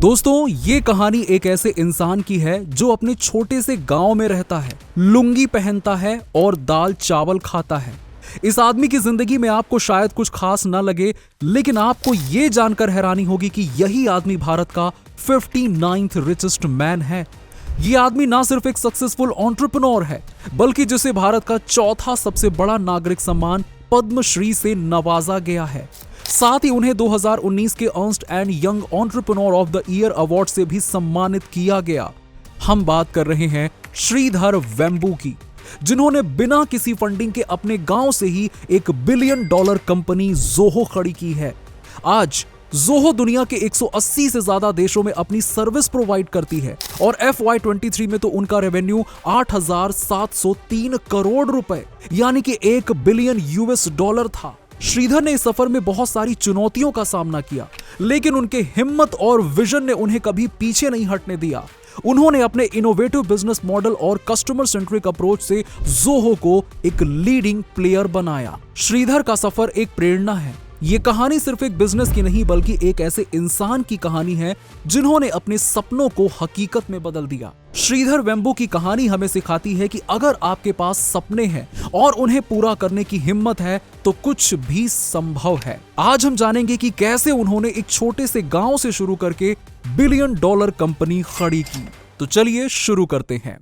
दोस्तों, ये कहानी एक ऐसे इंसान की है जो अपने छोटे से गांव में रहता है, लुंगी पहनता है और दाल चावल खाता है। इस आदमी की जिंदगी में आपको शायद कुछ खास न लगे, लेकिन आपको ये जानकर हैरानी होगी कि यही आदमी भारत का 59th रिचेस्ट मैन है। ये आदमी ना सिर्फ एक सक्सेसफुल एंटरप्रेन्योर है, बल्कि जिसे भारत का चौथा सबसे बड़ा नागरिक सम्मान पद्मश्री से नवाजा गया है। साथ ही उन्हें 2019 के Ernst and young entrepreneur of the year award से भी सम्मानित किया गया। हम बात कर रहे हैं श्रीधर वेम्बू की, जिन्होंने बिना किसी फंडिंग के अपने गांव से ही $1 बिलियन कंपनी जोहो खड़ी की है। आज जोहो दुनिया के 180 से ज्यादा देशों में अपनी सर्विस प्रोवाइड करती है और FY23 में तो उनका रेवेन्यू 8,703 करोड़ रुपए यानी कि $1 बिलियन था। श्रीधर ने इस सफर में बहुत सारी चुनौतियों का सामना किया, लेकिन उनके हिम्मत और विजन ने उन्हें कभी पीछे नहीं हटने दिया। उन्होंने अपने इनोवेटिव बिजनेस मॉडल और कस्टमर सेंट्रिक अप्रोच से जोहो को एक लीडिंग प्लेयर बनाया। श्रीधर का सफर एक प्रेरणा है। ये कहानी सिर्फ एक बिजनेस की नहीं, बल्कि एक ऐसे इंसान की कहानी है जिन्होंने अपने सपनों को हकीकत में बदल दिया। श्रीधर वेम्बू की कहानी हमें सिखाती है कि अगर आपके पास सपने हैं और उन्हें पूरा करने की हिम्मत है तो कुछ भी संभव है। आज हम जानेंगे कि कैसे उन्होंने एक छोटे से गांव से शुरू करके $1 बिलियन कंपनी खड़ी की। तो चलिए शुरू करते हैं।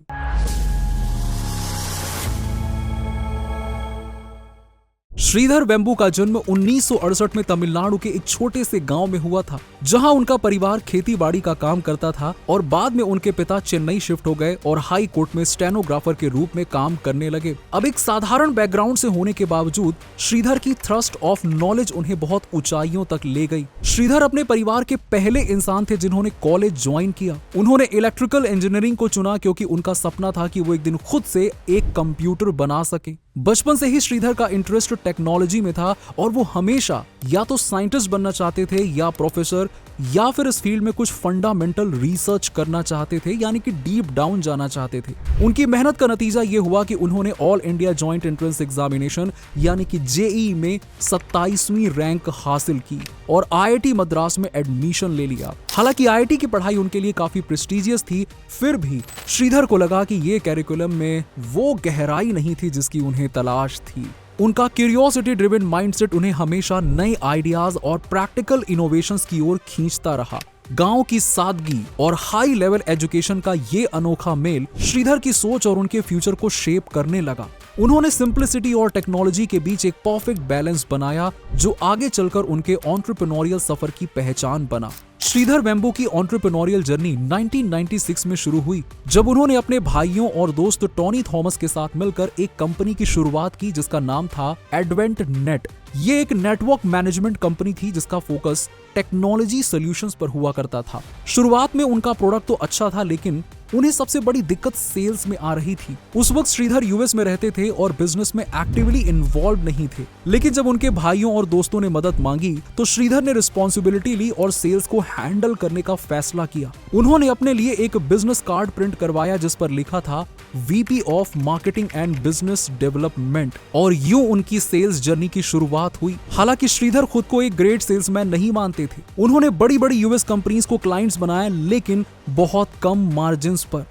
श्रीधर वेम्बू का जन्म 1968 में तमिलनाडु के एक छोटे से गांव में हुआ था, जहां उनका परिवार खेती बाड़ी का काम करता था और बाद में उनके पिता चेन्नई शिफ्ट हो गए और हाई कोर्ट में स्टेनोग्राफर के रूप में काम करने लगे। अब एक साधारण बैकग्राउंड से होने के बावजूद श्रीधर की थ्रस्ट ऑफ नॉलेज उन्हें बहुत ऊंचाइयों तक ले गई। श्रीधर अपने परिवार के पहले इंसान थे जिन्होंने कॉलेज ज्वाइन किया। उन्होंने इलेक्ट्रिकल इंजीनियरिंग को चुना क्योंकि उनका सपना था कि वो एक दिन खुद से एक कंप्यूटर बना सके। बचपन से ही श्रीधर का इंटरेस्ट टेक्नोलॉजी में था और वो हमेशा या तो साइंटिस्ट बनना चाहते थे या प्रोफेसर, या फिर इस फील्ड में कुछ फंडामेंटल रिसर्च करना चाहते थे, यानी कि डीप डाउन जाना चाहते थे। उनकी मेहनत का नतीजा ये हुआ कि उन्होंने all India joint entrance examination यानी कि JEE में 27वीं रैंक हासिल की और IIT मद्रास में एडमिशन ले लिया। हालांकि IIT की पढ़ाई उनके लिए काफी प्रेस्टिजियस थी, फिर भी श्रीधर को लगा कि ये कैरिकुलम में वो गहराई नहीं थी जिसकी उन्हें तलाश थी। उनका क्यूरियोसिटी ड्रिवन माइंडसेट उन्हें हमेशा नए आइडियाज और प्रैक्टिकल इनोवेशंस की ओर खींचता रहा। गांव की सादगी और हाई लेवल एजुकेशन का ये अनोखा मेल श्रीधर की सोच और उनके फ्यूचर को शेप करने लगा। उन्होंने सिंप्लिसिटी और टेक्नोलॉजी के बीच एक परफेक्ट बैलेंस बनाया, जो आगे चलकर उनके एंटरप्रेन्योरियल सफर की पहचान बना। श्रीधर वेम्बू की एंटरप्रेन्योरियल जर्नी 1996 में शुरू हुई, जब उन्होंने अपने भाइयों और दोस्त टोनी थॉमस के साथ मिलकर एक कंपनी की शुरुआत की जिसका नाम था एडवेंट नेट। ये एक नेटवर्क मैनेजमेंट कंपनी थी जिसका फोकस टेक्नोलॉजी सॉल्यूशंस पर हुआ करता था। शुरुआत में उनका प्रोडक्ट तो अच्छा था, लेकिन उन्हें सबसे बड़ी दिक्कत सेल्स में आ रही थी। उस वक्त श्रीधर US में रहते थे और बिजनेस में एक्टिवली इन्वॉल्व नहीं थे, लेकिन जब उनके भाइयों और दोस्तों ने मदद मांगी तो श्रीधर ने रिस्पॉन्सिबिलिटी ली और सेल्स को हैंडल करने का फैसला किया। उन्होंने अपने लिए एक बिजनेस कार्ड प्रिंट करवाया जिस पर लिखा था VP of marketing and business development, और यूं उनकी सेल्स जर्नी की शुरुआत हुई। हालांकि श्रीधर खुद को एक ग्रेट सेल्समैन नहीं मानते थे। उन्होंने बड़ी बड़ी US कंपनीज को क्लाइंट्स बनाया, लेकिन बहुत कम मार्जिन पर।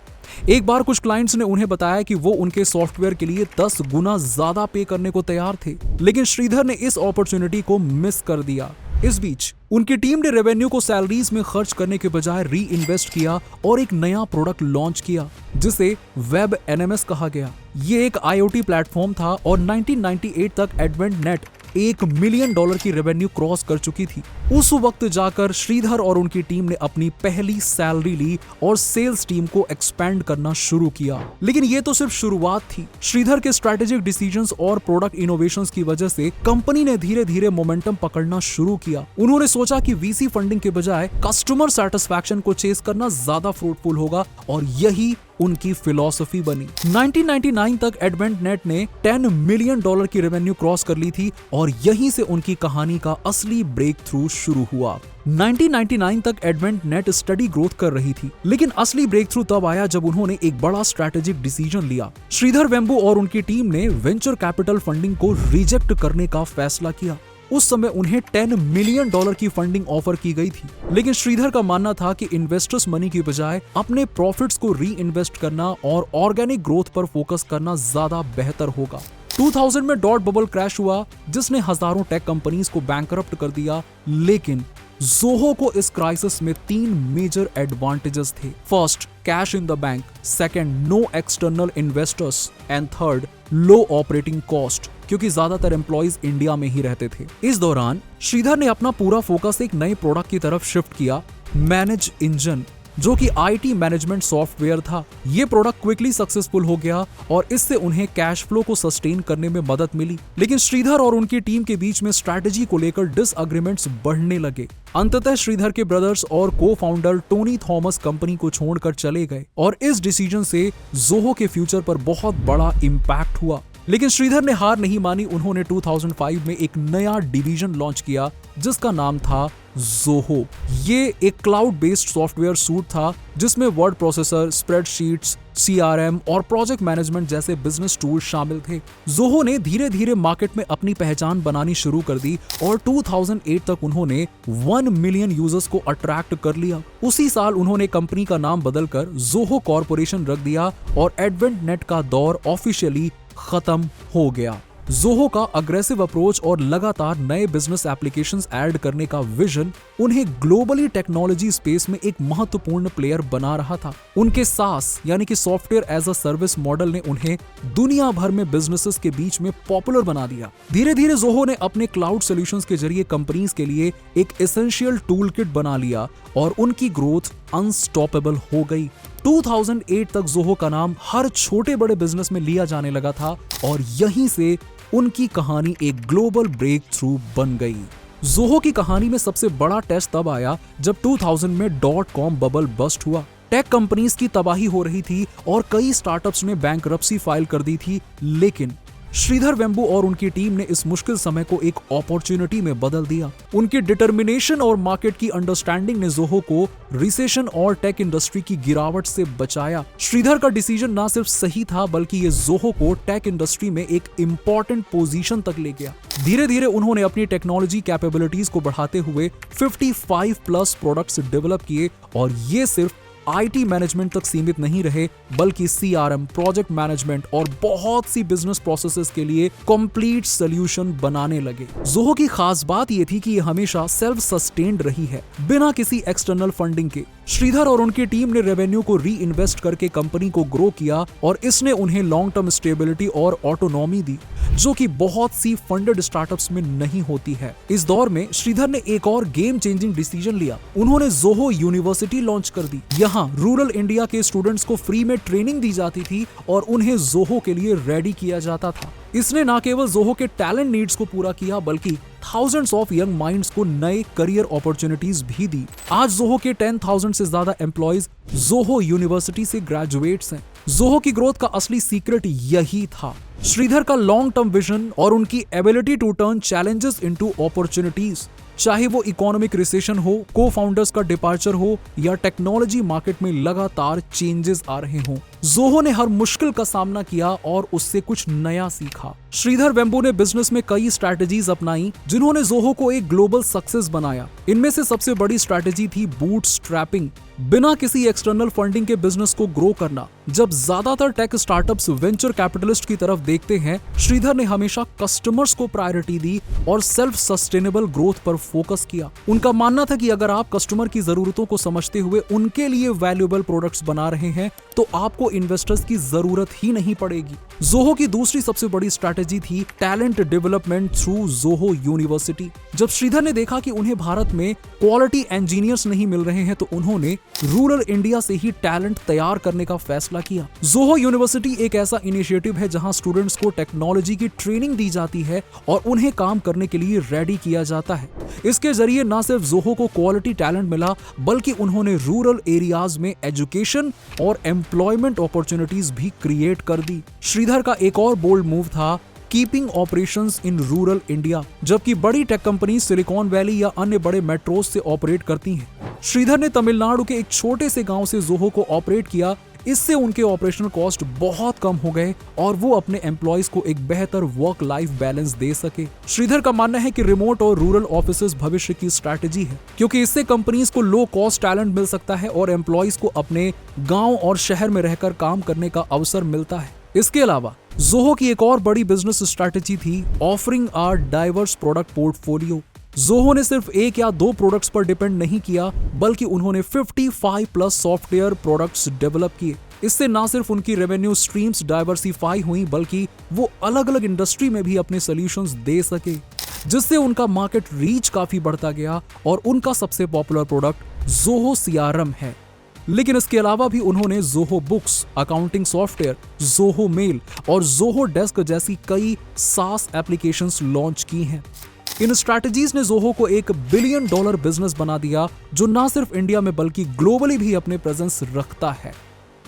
एक बार कुछ क्लाइंट्स ने उन्हें बताया कि वो उनके सॉफ्टवेयर के लिए 10 गुना ज्यादा पे करने को तैयार थे, लेकिन श्रीधर ने इस अपॉर्चुनिटी को मिस कर दिया। इस बीच उनकी टीम ने रेवेन्यू को सैलरीज में खर्च करने के बजाय री इन्वेस्ट किया और एक नया प्रोडक्ट लॉन्च किया जिसे वेब NMS कहा गया। ये एक IoT प्लेटफॉर्म था और 1998 तक एडवेंट नेट $1 मिलियन की रेवेन्यू क्रॉस कर चुकी थी। उस वक्त जाकर श्रीधर और उनकी टीम ने अपनी पहली सैलरी ली और सेल्स टीम को एक्सपैंड करना शुरू किया। लेकिन ये तो सिर्फ शुरुआत थी। श्रीधर के स्ट्रेटेजिक डिसीजंस और प्रोडक्ट इनोवेशंस की वजह से कंपनी ने धीरे धीरे मोमेंटम पकड़ना शुरू किया। उन्होंने सोचा कि VC फंडिंग के बजाय कस्टमर सेटिस्फैक्शन को चेस करना ज्यादा फ्रूटफुल होगा और यही उनकी फिलॉसफी बनी। 1999 तक एडवेंट नेट ने $10 मिलियन की रेवेन्यू क्रॉस कर ली थी और यहीं से उनकी कहानी का असली ब्रेक थ्रू शुरू हुआ। 1999 तक एडवेंट नेट स्टडी ग्रोथ कर रही थी, लेकिन असली ब्रेक थ्रू तब आया जब उन्होंने एक बड़ा स्ट्रेटेजिक डिसीजन लिया। श्रीधर वेम्बू और उनकी टीम ने वेंचर कैपिटल फंडिंग को रिजेक्ट करने का फैसला किया। उस समय उन्हें $10 मिलियन की फंडिंग ऑफर की गई थी, लेकिन श्रीधर का मानना था कि इन्वेस्टर्स मनी की बजाय अपने प्रॉफिट्स को री इन्वेस्ट करना और ऑर्गेनिक ग्रोथ पर फोकस करना ज्यादा बेहतर होगा। 2000 में डॉट बबल क्रैश हुआ जिसने हजारों टेक कंपनीज को बैंकरप्ट कर दिया, लेकिन ज़ोहो को इस क्राइसिस में 3 मेजर एडवांटेजेस थे। First, cash in the bank, second, no external investors and third, low operating cost, क्योंकि ज्यादातर एम्प्लॉइज इंडिया में ही रहते थे। इस दौरान श्रीधर ने अपना पूरा फोकस एक नए प्रोडक्ट की तरफ शिफ्ट किया, मैनेज इंजन, जो कि आईटी मैनेजमेंट सॉफ्टवेयर था। ये प्रोडक्ट क्विकली सक्सेसफुल हो गया और इससे उन्हें कैश फ्लो को सस्टेन करने में मदद मिली, लेकिन श्रीधर और उनकी टीम के बीच में स्ट्रैटेजी को लेकर डिसएग्रीमेंट्स बढ़ने लगे। अंततः श्रीधर के ब्रदर्स और को फाउंडर टोनी थॉमस कंपनी को छोड़कर चले गए और इस डिसीजन से ज़ोहो के फ्यूचर पर बहुत बड़ा इम्पैक्ट हुआ। लेकिन श्रीधर ने हार नहीं मानी। उन्होंने 2005 में एक नया डिवीजन लॉन्च किया जिसका नाम था ज़ोहो। ये एक क्लाउड बेस्ड सॉफ्टवेयर सूट था जिसमें वर्ड प्रोसेसर, स्प्रेडशीट्स, CRM और प्रोजेक्ट मैनेजमेंट जैसे बिजनेस टूल शामिल थे। ज़ोहो ने धीरे धीरे मार्केट में अपनी पहचान बनानी शुरू कर दी और 2008 तक उन्होंने 1 मिलियन यूजर्स को अट्रैक्ट कर लिया। उसी साल उन्होंने कंपनी का नाम बदलकर ज़ोहो कॉर्पोरेशन रख दिया और एडवेंट नेट का दौर ऑफिशियली खत्म हो गया। ज़ोहो का अग्रेसिव अप्रोच और लगातार नए बिजनेस एप्लीकेशंस ऐड करने का विजन उन्हें ग्लोबली टेक्नोलॉजी स्पेस में एक महत्वपूर्ण प्लेयर बना रहा था। उनके SaaS यानी कि software as a service model ने उन्हें दुनिया भर में बिजनेसेस के बीच में पॉपुलर बना दिया। धीरे धीरे ज़ोहो ने अपने क्लाउड सॉल्यूशंस के जरिए कंपनीज के लिए एक एसेंशियल टूल किट बना लिया और उनकी ग्रोथ अनस्टॉपेबल हो गई। 2008 तक ज़ोहो का नाम हर छोटे बड़े बिजनेस में लिया जाने लगा था और यहीं से उनकी कहानी एक ग्लोबल ब्रेक थ्रू बन गई। ज़ोहो की कहानी में सबसे बड़ा टेस्ट तब आया जब 2000 में .com बबल बस्ट हुआ। टेक कंपनीज की तबाही हो रही थी और कई स्टार्टअप्स ने बैंकरप्सी फाइल कर दी थी, लेकिन श्रीधर वेम्बू और उनकी टीम ने इस मुश्किल समय को एक अपॉर्चुनिटी में बदल दिया। उनकी डिटर्मिनेशन और मार्केट की अंडरस्टैंडिंग ने ज़ोहो को रिसेशन और टेक इंडस्ट्री की गिरावट से बचाया। श्रीधर का डिसीजन ना सिर्फ सही था बल्कि ये ज़ोहो को टेक इंडस्ट्री में एक इंपॉर्टेंट पोजीशन तक ले गया। धीरे धीरे उन्होंने अपनी टेक्नोलॉजी कैपेबिलिटीज को बढ़ाते हुए 55 प्लस प्रोडक्ट्स डेवलप किए और ये सिर्फ आईटी मैनेजमेंट तक सीमित नहीं रहे बल्कि CRM, प्रोजेक्ट मैनेजमेंट और बहुत सी बिजनेस प्रोसेसेस के लिए कंप्लीट सॉल्यूशन बनाने लगे। ज़ोहो की खास बात यह थी कि ये हमेशा सेल्फ सस्टेन्ड रही है, बिना किसी एक्सटर्नल फंडिंग के। श्रीधर और उनकी टीम ने रेवेन्यू को री इन्वेस्ट करके कंपनी को ग्रो किया और इसने उन्हें लॉन्ग टर्म स्टेबिलिटी और ऑटोनॉमी दी, जो कि बहुत सी फंडेड स्टार्टअप्स में नहीं होती है। इस दौर में श्रीधर ने एक और गेम चेंजिंग डिसीजन लिया। उन्होंने ज़ोहो यूनिवर्सिटी लॉन्च कर दी। यहाँ रूरल इंडिया के स्टूडेंट्स को फ्री में ट्रेनिंग दी जाती थी और उन्हें ज़ोहो के लिए रेडी किया जाता था। इसने न केवल ज़ोहो के टैलेंट नीड्स को पूरा किया बल्कि थाउजेंड्स ऑफ यंग माइंड्स को नए करियर अपॉर्चुनिटीज भी दी। आज ज़ोहो के 10,000 से ज्यादा एम्प्लॉइज ज़ोहो यूनिवर्सिटी से ग्रेजुएट्स हैं। ज़ोहो की ग्रोथ का असली सीक्रेट यही था, श्रीधर का लॉन्ग टर्म विजन और उनकी ability to turn challenges into opportunities. चाहे वो इकोनॉमिक रिसेशन हो, को फाउंडर्स का डिपार्चर हो या टेक्नोलॉजी मार्केट में लगातार चेंजेस आ रहे हों, ज़ोहो ने हर मुश्किल का सामना किया और उससे कुछ नया सीखा। श्रीधर वेम्बू ने बिजनेस में कई स्ट्रैटेजीज अपनाई जिन्होंने ज़ोहो को एक ग्लोबल सक्सेस बनाया। इनमें से सबसे बड़ी स्ट्रैटेजी थी बूटस्ट्रैपिंग, बिना किसी एक्सटर्नल फंडिंग के बिजनेस को ग्रो करना। जब ज्यादातर टेक स्टार्टअप्स वेंचर कैपिटलिस्ट की तरफ देखते हैं, श्रीधर ने हमेशा कस्टमर्स को प्रायोरिटी दी और सेल्फ सस्टेनेबल ग्रोथ पर फोकस किया। उनका मानना था कि अगर आप कस्टमर की जरूरतों को समझते हुए उनके लिए वैल्यूएबल प्रोडक्ट्स बना रहे हैं तो आपको इन्वेस्टर्स की जरूरत ही नहीं पड़ेगी। ज़ोहो की दूसरी सबसे बड़ी स्ट्रैटेजी थी talent development through Zoho university. जब श्रीधर ने देखा कि उन्हें भारत में क्वालिटी इंजीनियर्स नहीं मिल रहे हैं तो उन्होंने रूरल इंडिया से ही टैलेंट तैयार करने का फैसला किया। ज़ोहो यूनिवर्सिटी एक ऐसा इनिशिएटिव है जहां स्टूडेंट्स को टेक्नोलॉजी की ट्रेनिंग दी जाती है और उन्हें काम करने के लिए रेडी किया जाता है। इसके जरिए न सिर्फ ज़ोहो को क्वालिटी टैलेंट मिला बल्कि उन्होंने रूरल एरियाज में एजुकेशन और एम्प्लॉयमेंट अपॉर्चुनिटीज भी क्रिएट कर दी। श्रीधर का एक और बोल्ड मूव था keeping operations in rural India. जबकि बड़ी टेक कंपनी सिलिकॉन वैली या अन्य बड़े मेट्रोज से ऑपरेट करती हैं, श्रीधर ने तमिलनाडु के एक छोटे से गांव से ज़ोहो को ऑपरेट किया। इससे उनके ऑपरेशनल कॉस्ट बहुत कम हो गए और वो अपने एम्प्लॉयज को एक बेहतर वर्क लाइफ बैलेंस दे सके। श्रीधर का मानना है कि रिमोट और रूरल ऑफिसेज भविष्य की स्ट्रैटेजी है, क्योंकि इससे कंपनीज को लो कॉस्ट टैलेंट मिल सकता है और एम्प्लॉयज को अपने गांव और शहर में रहकर काम करने का अवसर मिलता है। इसके अलावा जोहो की एक और बड़ी बिजनेस स्ट्रैटेजी थी offering a diverse product portfolio. Zoho ने सिर्फ एक या दो प्रोडक्ट्स पर डिपेंड नहीं किया, बल्कि उन्होंने 55 प्लस सॉफ्टवेयर प्रोडक्ट्स डेवलप किए। इससे ना सिर्फ उनकी रेवेन्यू स्ट्रीम्स डाइवर्सिफाई हुई, बल्कि वो अलग अलग इंडस्ट्री में भी अपने सॉल्यूशंस दे सके, जिससे उनका मार्केट रीच काफी बढ़ता गया और उनका सबसे पॉपुलर प्रोडक्ट जोहो सीआरएम है। लेकिन इसके अलावा भी उन्होंने Zoho Books, accounting software, Zoho Mail और जोहो डेस्क जैसी कई सास एप्लीकेशंस लॉन्च की हैं। इन स्ट्रैटेजीज ने जोहो को एक $1 बिलियन बिजनेस बना दिया, जो ना सिर्फ इंडिया में बल्कि ग्लोबली भी अपने प्रेजेंस रखता है।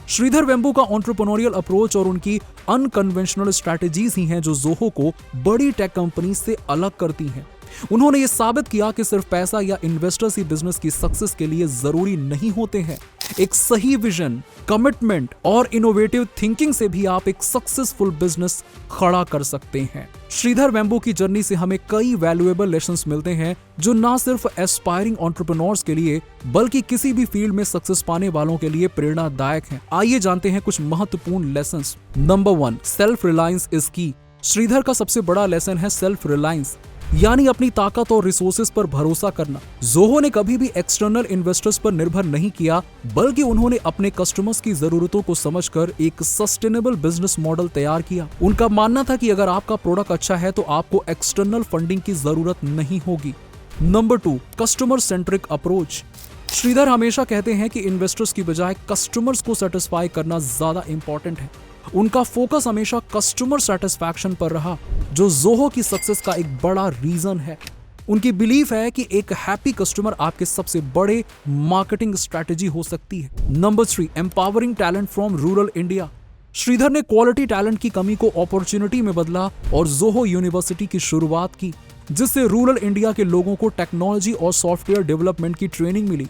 श्रीधर वेम्बू का एंटरप्रेन्योरियल अप्रोच और उनकी अनकन्वेंशनल स्ट्रैटेजीज ही हैं जो जोहो को बड़ी टेक कंपनी से अलग करती हैं। उन्होंने ये साबित किया कि सिर्फ पैसा या इन्वेस्टर्स ही बिजनेस की सक्सेस के लिए जरूरी नहीं होते हैं। एक सही विजन, कमिटमेंट और इनोवेटिव थिंकिंग से भी आप एक सक्सेसफुल बिजनेस खड़ा कर सकते हैं। श्रीधर वेम्बू की जर्नी से हमें कई वैल्यूएबल लेसन्स मिलते हैं जो ना सिर्फ एस्पायरिंग एंटरप्रेन्योर्स के लिए बल्कि किसी भी फील्ड में सक्सेस पाने वालों के लिए प्रेरणादायक हैं। आइए जानते हैं कुछ महत्वपूर्ण lessons. Number 1, self reliance is की। श्रीधर का सबसे बड़ा लेसन है सेल्फ रिलायंस, यानी अपनी ताकत और रिसोर्सेज पर भरोसा करना। जोहो ने कभी भी एक्सटर्नल इन्वेस्टर्स पर निर्भर नहीं किया, बल्कि उन्होंने अपने कस्टमर्स की जरूरतों को समझकर एक सस्टेनेबल बिजनेस मॉडल तैयार किया। उनका मानना था कि अगर आपका प्रोडक्ट अच्छा है तो आपको एक्सटर्नल फंडिंग की जरूरत नहीं होगी। Number 2, customer centric approach. Sridhar हमेशा कहते हैं कि इन्वेस्टर्स की बजाय कस्टमर्स को सेटिस्फाई करना ज्यादा इंपॉर्टेंट है। उनका फोकस हमेशा कस्टमर सेटिस्फैक्शन पर रहा, जो जोहो की सक्सेस का एक बड़ा रीजन है। उनकी बिलीफ है कि एक हैप्पी कस्टमर आपके सबसे बड़े मार्केटिंग स्ट्रैटेजी हो सकती है। Number 3, empowering talent from rural India. Sridhar ने क्वालिटी टैलेंट की कमी को अपॉर्चुनिटी में बदला और जोहो यूनिवर्सिटी की शुरुआत की, जिससे रूरल इंडिया के लोगों को टेक्नोलॉजी और सॉफ्टवेयर डेवलपमेंट की ट्रेनिंग मिली।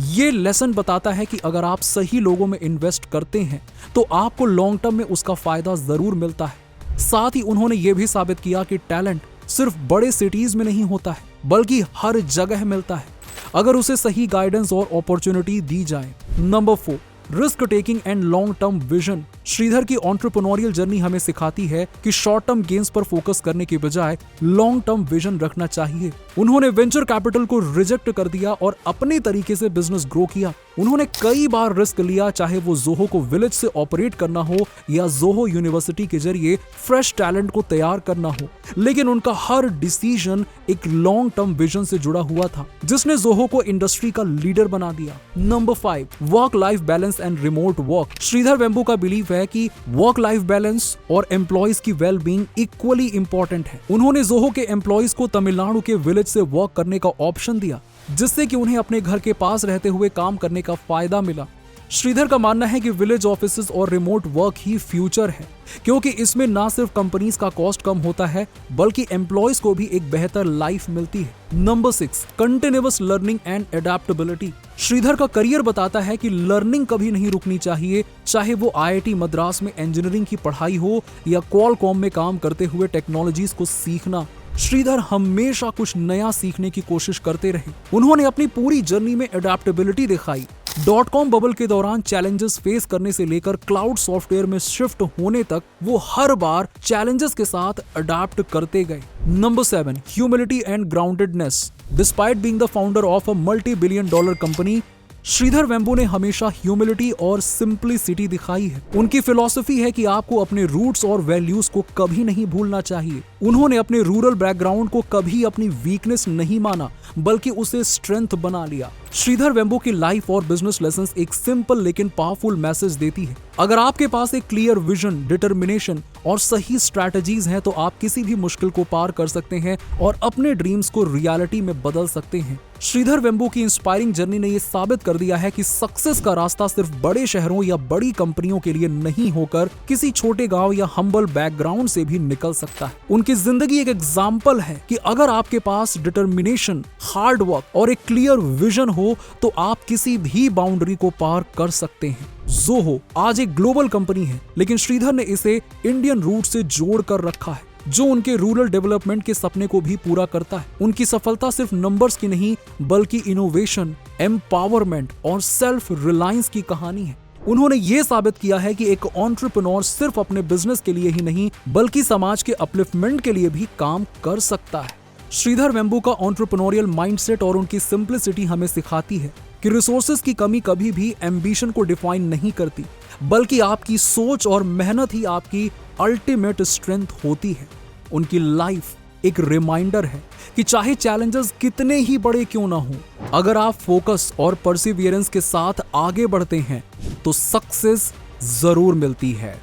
ये लेसन बताता है कि अगर आप सही लोगों में इन्वेस्ट करते हैं तो आपको लॉन्ग टर्म में उसका फायदा जरूर मिलता है। साथ ही उन्होंने ये भी साबित किया कि टैलेंट सिर्फ बड़े सिटीज में नहीं होता है, बल्कि हर जगह मिलता है, अगर उसे सही गाइडेंस और अपॉर्चुनिटी दी जाए। Number 4, risk taking and long term vision. Sridhar की एंटरप्रेन्योरियल जर्नी हमें सिखाती है कि शॉर्ट टर्म गेन्स पर फोकस करने के बजाय लॉन्ग टर्म विजन रखना चाहिए। उन्होंने वेंचर कैपिटल को रिजेक्ट कर दिया और अपने तरीके से बिजनेस ग्रो किया। उन्होंने कई बार रिस्क लिया, चाहे वो जोहो को विलेज से ऑपरेट करना हो या जोहो यूनिवर्सिटी के जरिए फ्रेश टैलेंट को तैयार करना हो, लेकिन उनका हर डिसीजन एक लॉन्ग टर्म विजन से जुड़ा हुआ था, जिसने जोहो को इंडस्ट्री का लीडर बना दिया। Number 5, work life balance and remote work. Sridhar Vembu का बिलीव है कि वर्क लाइफ बैलेंस और एम्प्लॉयज की वेल बीइंग इक्वली इंपॉर्टेंट है। उन्होंने जोहो के एम्प्लॉयज को तमिलनाडु के विलेज से वर्क करने का ऑप्शन दिया, जिससे कि उन्हें अपने घर के पास रहते हुए काम करने का फायदा मिला। श्रीधर का मानना है कि विलेज ऑफिसेज और रिमोट वर्क ही फ्यूचर है, क्योंकि इसमें ना सिर्फ कंपनीज का कॉस्ट कम होता है, बल्कि एम्प्लॉयज को भी एक बेहतर लाइफ मिलती है। Number 6, continuous learning and adaptability. Sridhar का करियर बताता है कि लर्निंग कभी नहीं रुकनी चाहिए, चाहे वो IIT मद्रास में इंजीनियरिंग की पढ़ाई हो या क्वालकॉम में काम करते हुए टेक्नोलॉजीज को सीखना। श्रीधर हमेशा कुछ नया सीखने की कोशिश करते रहे। उन्होंने अपनी पूरी जर्नी में एडेप्टेबिलिटी दिखाई। .com बबल के दौरान चैलेंजेस फेस करने से लेकर क्लाउड सॉफ्टवेयर में शिफ्ट होने तक वो हर बार चैलेंजेस के साथ अडॉप्ट करते गए। Number 7, humility and groundedness. Despite being the founder of a multi-billion dollar company, Sridhar Vembu ने हमेशा ह्यूमिलिटी और सिंप्लिसिटी दिखाई है। उनकी फिलॉसफी है कि आपको अपने रूट्स और वैल्यूज को कभी नहीं भूलना चाहिए। उन्होंने अपने रूरल बैकग्राउंड को कभी अपनी वीकनेस नहीं माना, बल्कि उसे स्ट्रेंथ बना लिया। श्रीधर वेम्बू की लाइफ और बिजनेस लेसन्स एक सिंपल लेकिन पावरफुल मैसेज देती है। अगर आपके पास एक क्लियर विजन, डिटर्मिनेशन और सही स्ट्रैटेजीज हैं, तो आप किसी भी मुश्किल को पार कर सकते हैं और अपने ड्रीम्स को रियलिटी में बदल सकते हैं। श्रीधर वेम्बू की इंस्पायरिंग जर्नी ने यह साबित कर दिया है कि सक्सेस का रास्ता सिर्फ बड़े शहरों या बड़ी कंपनियों के लिए नहीं होकर किसी छोटे गांव या हम्बल बैकग्राउंड से भी निकल सकता है। उनकी जिंदगी एक एग्जाम्पल है कि अगर आपके पास डिटर्मिनेशन, हार्ड वर्क और एक क्लियर विजन हो हो तो आप किसी भी बाउंड्री को पार कर सकते हैं। ज़ोहो आज एक ग्लोबल कंपनी है, लेकिन श्रीधर ने इसे इंडियन रूट से जोड़ कर रखा है, जो उनके रूरल डेवलपमेंट के सपने को भी पूरा करता है। उनकी सफलता सिर्फ नंबर्स की नहीं, बल्कि इनोवेशन, एम्पावरमेंट और सेल्फ रिलायंस की कहानी है। उन्होंने ये साबित किया है कि एक एंटरप्रेन्योर सिर्फ अपने बिजनेस के लिए ही नहीं, बल्कि समाज के अपलिफ्टमेंट के लिए भी काम कर सकता है। श्रीधर वेम्बू का एंटरप्रेन्योरियल माइंडसेट और उनकी सिंप्लिसिटी हमें सिखाती है कि रिसोर्सेज की कमी कभी भी एम्बिशन को डिफाइन नहीं करती, बल्कि आपकी सोच और मेहनत ही आपकी अल्टीमेट स्ट्रेंथ होती है। उनकी लाइफ एक रिमाइंडर है कि चाहे चैलेंजेस कितने ही बड़े क्यों ना हो, अगर आप फोकस और परसिवियरेंस के साथ आगे बढ़ते हैं तो सक्सेस जरूर मिलती है।